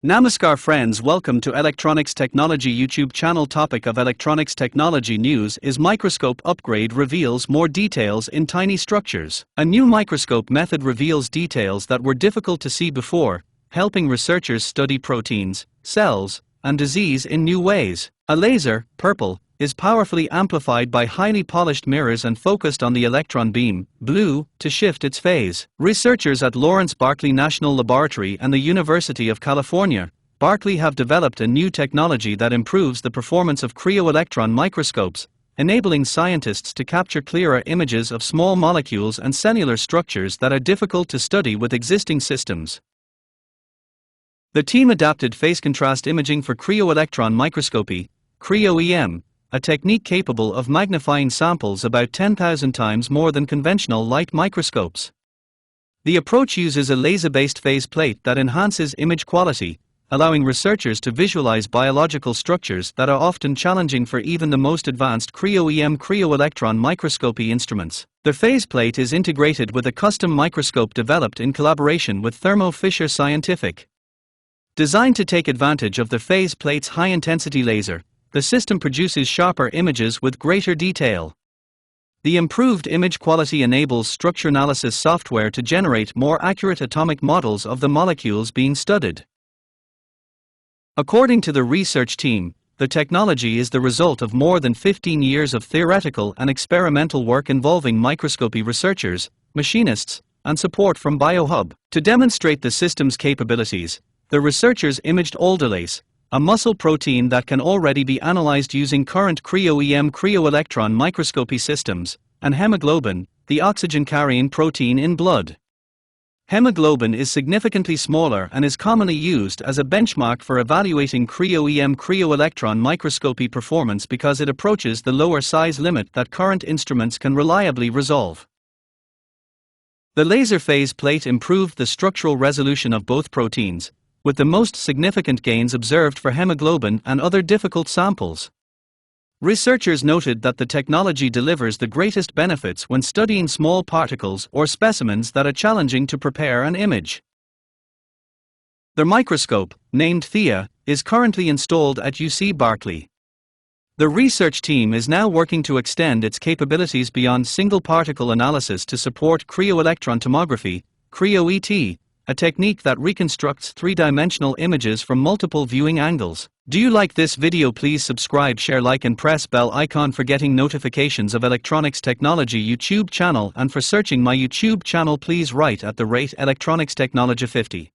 Namaskar friends, welcome to Electronics Technology YouTube channel. Topic of electronics technology news is microscope upgrade reveals more details in tiny structures. A new microscope method reveals details that were difficult to see before, helping researchers study proteins, cells, and disease in new ways. A laser, purple, is powerfully amplified by highly polished mirrors and focused on the electron beam, blue, to shift its phase. Researchers at Lawrence Berkeley National Laboratory and the University of California, Berkeley have developed a new technology that improves the performance of cryo-electron microscopes, enabling scientists to capture clearer images of small molecules and cellular structures that are difficult to study with existing systems. The team adapted phase contrast imaging for cryo-electron microscopy, cryo-EM, a technique capable of magnifying samples about 10,000 times more than conventional light microscopes. The approach uses a laser-based phase plate that enhances image quality, allowing researchers to visualize biological structures that are often challenging for even the most advanced cryo-EM cryo-electron microscopy instruments. The phase plate is integrated with a custom microscope developed in collaboration with Thermo Fisher Scientific. Designed to take advantage of the phase plate's high-intensity laser, the system produces sharper images with greater detail. The improved image quality enables structure analysis software to generate more accurate atomic models of the molecules being studied. According to the research team, the technology is the result of more than 15 years of theoretical and experimental work involving microscopy researchers, machinists, and support from BioHub. To demonstrate the system's capabilities, the researchers imaged alderlase, a muscle protein that can already be analyzed using current cryo-EM cryo-electron microscopy systems, and hemoglobin, the oxygen-carrying protein in blood. Hemoglobin is significantly smaller and is commonly used as a benchmark for evaluating cryo-EM cryo-electron microscopy performance because it approaches the lower size limit that current instruments can reliably resolve. The laser phase plate improved the structural resolution of both proteins, with the most significant gains observed for hemoglobin and other difficult samples. Researchers noted that the technology delivers the greatest benefits when studying small particles or specimens that are challenging to prepare and image. The microscope, named Thea, is currently installed at UC Berkeley. The research team is now working to extend its capabilities beyond single particle analysis to support cryo-electron tomography, cryo-ET, a technique that reconstructs three-dimensional images from multiple viewing angles. Do you like this video? Please subscribe, share, like and press bell icon for getting notifications of Electronics Technology YouTube channel, and for searching my YouTube channel please write @electronics technology 50.